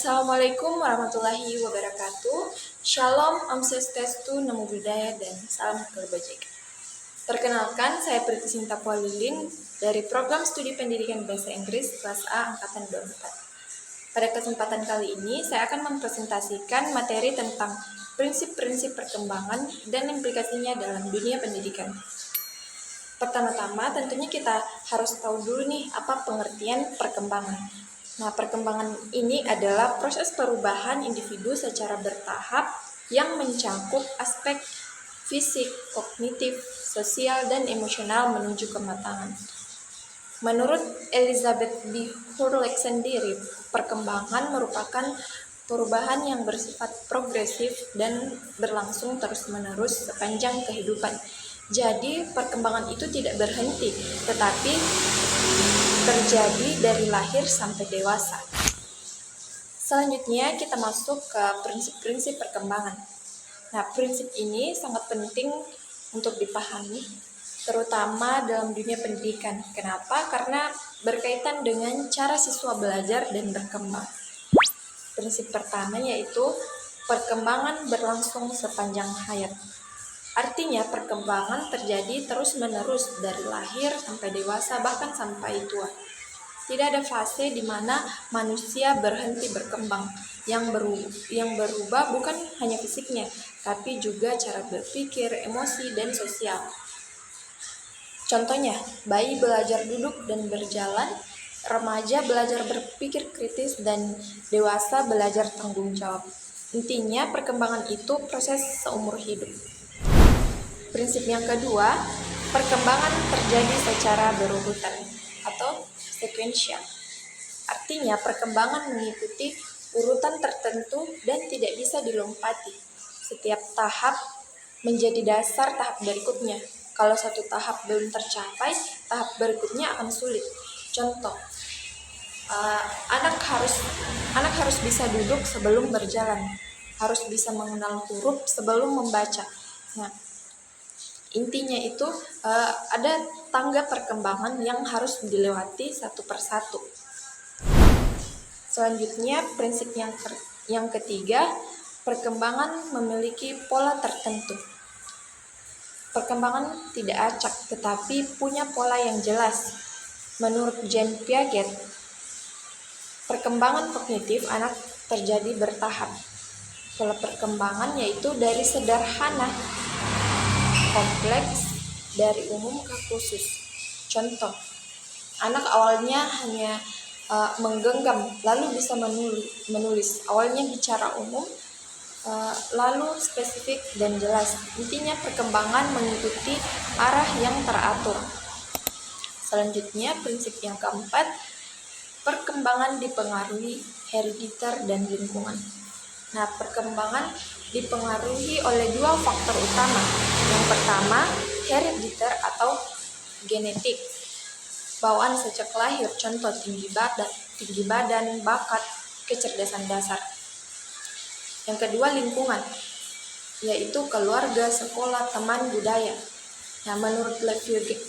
Assalamualaikum warahmatullahi wabarakatuh. Shalom, Om Swastiastu, Namo Buddhaya, dan salam kebajikan. Perkenalkan, saya Priti Sinta Lilin dari Program Studi Pendidikan Bahasa Inggris kelas A Angkatan 24. Pada kesempatan kali ini, saya akan mempresentasikan materi tentang prinsip-prinsip perkembangan dan implikasinya dalam dunia pendidikan. Pertama-tama, tentunya kita harus tahu dulu nih apa pengertian perkembangan. Nah, perkembangan ini adalah proses perubahan individu secara bertahap yang mencakup aspek fisik, kognitif, sosial, dan emosional menuju kematangan. Menurut Elizabeth B. Hurlek sendiri, perkembangan merupakan perubahan yang bersifat progresif dan berlangsung terus-menerus sepanjang kehidupan. Jadi, perkembangan itu tidak berhenti, tetapi terjadi dari lahir sampai dewasa. Selanjutnya kita masuk ke prinsip-prinsip perkembangan. Nah, prinsip ini sangat penting untuk dipahami, terutama dalam dunia pendidikan. Kenapa? Karena berkaitan dengan cara siswa belajar dan berkembang. Prinsip pertama yaitu perkembangan berlangsung sepanjang hayat. Artinya perkembangan terjadi terus-menerus dari lahir sampai dewasa, bahkan sampai tua. Tidak ada fase di mana manusia berhenti berkembang. Yang berubah bukan hanya fisiknya, tapi juga cara berpikir, emosi, dan sosial. Contohnya, bayi belajar duduk dan berjalan, remaja belajar berpikir kritis, dan dewasa belajar tanggung jawab. Intinya, perkembangan itu proses seumur hidup. Prinsip yang kedua, perkembangan terjadi secara berurutan atau sekuensial. Artinya, perkembangan mengikuti urutan tertentu dan tidak bisa dilompati. Setiap tahap menjadi dasar tahap berikutnya. Kalau satu tahap belum tercapai, tahap berikutnya akan sulit. Contoh, anak harus bisa duduk sebelum berjalan, harus bisa mengenal huruf sebelum membaca. Nah, intinya itu ada tangga perkembangan yang harus dilewati satu persatu. Selanjutnya, prinsip yang ketiga, perkembangan memiliki pola tertentu. Perkembangan tidak acak, tetapi punya pola yang jelas. Menurut Jean Piaget, perkembangan kognitif anak terjadi bertahap. Pola perkembangan yaitu dari sederhana, kompleks, dari umum ke khusus. Contoh, anak awalnya hanya menggenggam, lalu bisa menulis. Awalnya bicara umum, lalu spesifik dan jelas. Intinya perkembangan mengikuti arah yang teratur. Selanjutnya, prinsip yang keempat, perkembangan dipengaruhi herediter dan lingkungan. Nah, perkembangan dipengaruhi oleh dua faktor utama. Yang pertama, herediter atau genetik, bawaan sejak lahir, contoh tinggi badan, bakat, kecerdasan dasar. Yang kedua, lingkungan, yaitu keluarga, sekolah, teman, budaya. Nah, menurut Lev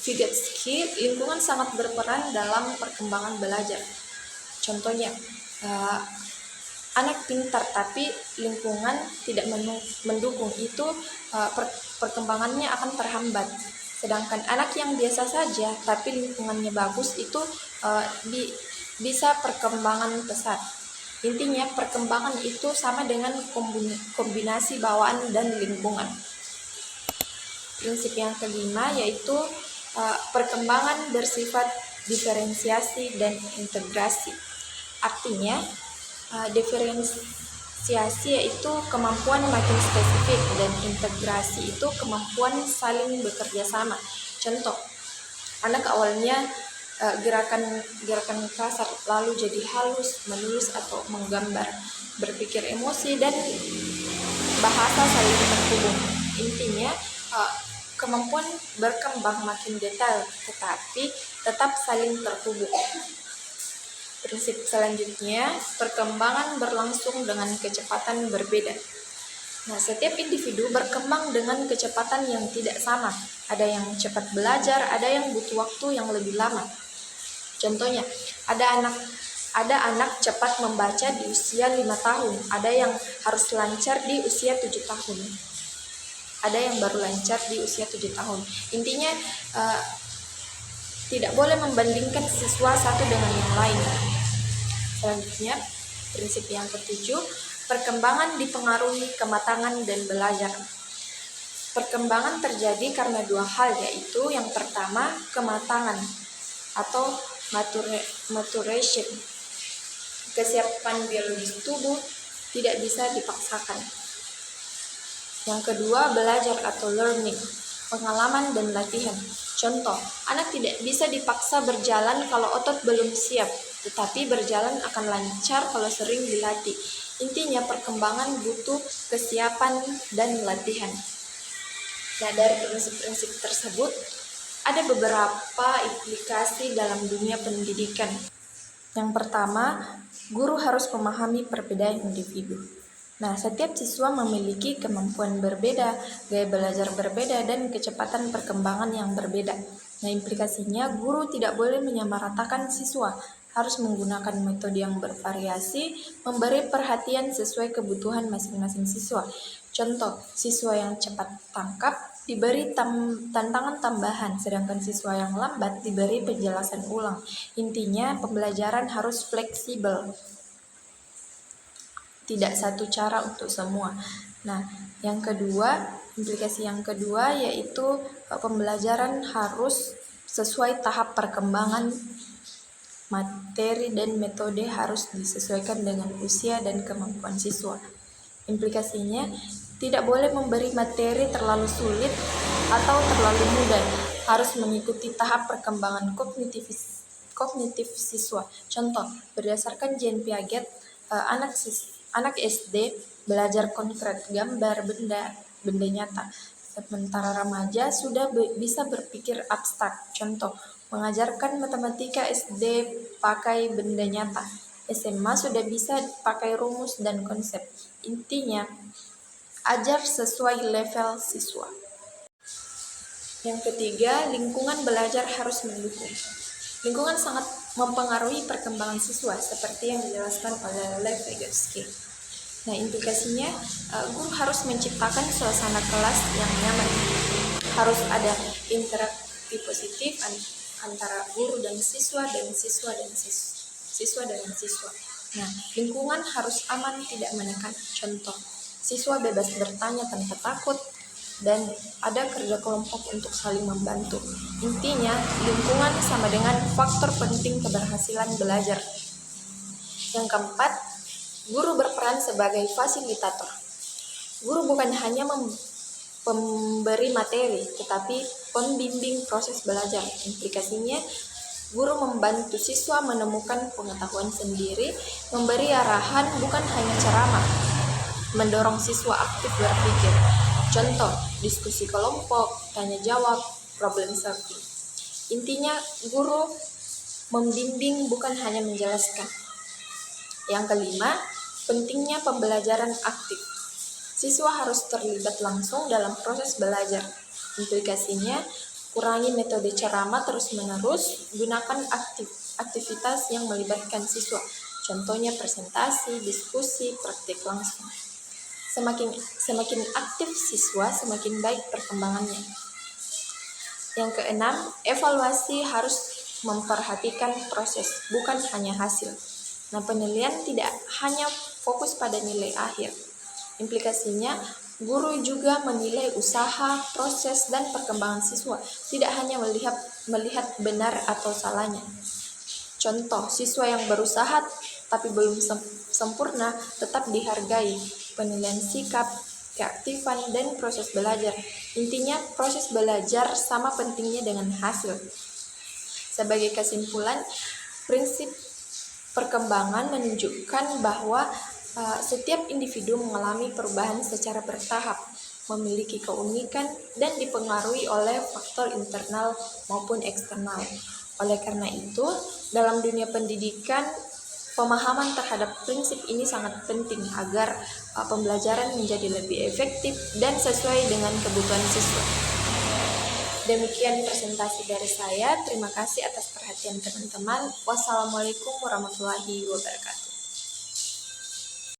Vygotsky, lingkungan sangat berperan dalam perkembangan belajar. Contohnya, anak pintar tapi lingkungan tidak mendukung, itu perkembangannya akan terhambat. Sedangkan anak yang biasa saja tapi lingkungannya bagus, itu bisa perkembangan pesat. Intinya perkembangan itu sama dengan kombinasi bawaan dan lingkungan. Prinsip yang kelima yaitu perkembangan bersifat diferensiasi dan integrasi. Artinya diferensiasi yaitu kemampuan makin spesifik dan integrasi itu kemampuan saling bekerja sama. Contoh, anak awalnya gerakan kasar lalu jadi halus, menulis atau menggambar, berpikir emosi, dan bahasa saling terhubung. Intinya kemampuan berkembang makin detail tetapi tetap saling terhubung. Prinsip selanjutnya, perkembangan berlangsung dengan kecepatan berbeda. Nah, setiap individu berkembang dengan kecepatan yang tidak sama. Ada yang cepat belajar, ada yang butuh waktu yang lebih lama. Contohnya, ada anak Ada anak cepat membaca di usia 5 tahun, ada yang harus lancar di usia 7 tahun. Ada yang baru lancar di usia 7 tahun. Intinya tidak boleh membandingkan siswa satu dengan yang lain. Selanjutnya, prinsip yang ketujuh, perkembangan dipengaruhi kematangan dan belajar. Perkembangan terjadi karena dua hal, yaitu yang pertama kematangan atau maturation. Kesiapan biologis tubuh tidak bisa dipaksakan. Yang kedua, belajar atau learning, pengalaman dan latihan. Contoh, anak tidak bisa dipaksa berjalan kalau otot belum siap, tetapi berjalan akan lancar kalau sering dilatih. Intinya perkembangan butuh kesiapan dan latihan. Nah, dari prinsip-prinsip tersebut, ada beberapa implikasi dalam dunia pendidikan. Yang pertama, guru harus memahami perbedaan individu. Nah, setiap siswa memiliki kemampuan berbeda, gaya belajar berbeda, dan kecepatan perkembangan yang berbeda. Nah, implikasinya guru tidak boleh menyamaratakan siswa, harus menggunakan metode yang bervariasi, memberi perhatian sesuai kebutuhan masing-masing siswa. Contoh, siswa yang cepat tangkap diberi tantangan tambahan, sedangkan siswa yang lambat diberi penjelasan ulang. Intinya, pembelajaran harus fleksibel. Tidak satu cara untuk semua. Nah, yang kedua, implikasi yang kedua yaitu pembelajaran harus sesuai tahap perkembangan. Materi dan metode harus disesuaikan dengan usia dan kemampuan siswa. Implikasinya, tidak boleh memberi materi terlalu sulit atau terlalu mudah, harus mengikuti tahap perkembangan kognitif siswa. Contoh, berdasarkan Jean Piaget, anak SD belajar konkret, gambar benda nyata, sementara remaja sudah bisa berpikir abstrak. Contoh, mengajarkan matematika SD pakai benda nyata, SMA sudah bisa pakai rumus dan konsep. Intinya, ajar sesuai level siswa. Yang ketiga, lingkungan belajar harus mendukung. Lingkungan sangat mempengaruhi perkembangan siswa, seperti yang dijelaskan oleh Lev Vygotsky. Nah, implikasinya, guru harus menciptakan suasana kelas yang nyaman. Harus ada interaksi positif antara guru dan siswa, dan siswa dengan siswa. Nah, lingkungan harus aman, tidak menekan. Contoh, siswa bebas bertanya tanpa takut, dan ada kerja kelompok untuk saling membantu. Intinya, lingkungan sama dengan faktor penting keberhasilan belajar. Yang keempat, guru berperan sebagai fasilitator. Guru bukan hanya pemberi materi, tetapi pembimbing proses belajar. Implikasinya, guru membantu siswa menemukan pengetahuan sendiri, memberi arahan, bukan hanya ceramah, mendorong siswa aktif berpikir. Contoh, diskusi kelompok, tanya jawab, problem solving. Intinya, guru membimbing, bukan hanya menjelaskan. Yang kelima, pentingnya pembelajaran aktif. Siswa harus terlibat langsung dalam proses belajar. Implikasinya, kurangi metode ceramah terus-menerus, gunakan aktivitas yang melibatkan siswa. Contohnya presentasi, diskusi, praktik langsung. Semakin aktif siswa, semakin baik perkembangannya. Yang keenam, evaluasi harus memperhatikan proses, bukan hanya hasil. Nah, penilaian tidak hanya fokus pada nilai akhir. Implikasinya, guru juga menilai usaha, proses, dan perkembangan siswa, tidak hanya melihat benar atau salahnya. Contoh, siswa yang berusaha tapi belum sempurna tetap dihargai. Penilaian sikap, keaktifan, dan proses belajar. Intinya, proses belajar sama pentingnya dengan hasil. Sebagai kesimpulan, prinsip perkembangan menunjukkan bahwa setiap individu mengalami perubahan secara bertahap, memiliki keunikan, dan dipengaruhi oleh faktor internal maupun eksternal. Oleh karena itu, dalam dunia pendidikan, pemahaman terhadap prinsip ini sangat penting agar pembelajaran menjadi lebih efektif dan sesuai dengan kebutuhan siswa. Demikian presentasi dari saya. Terima kasih atas perhatian teman-teman. Wassalamualaikum warahmatullahi wabarakatuh.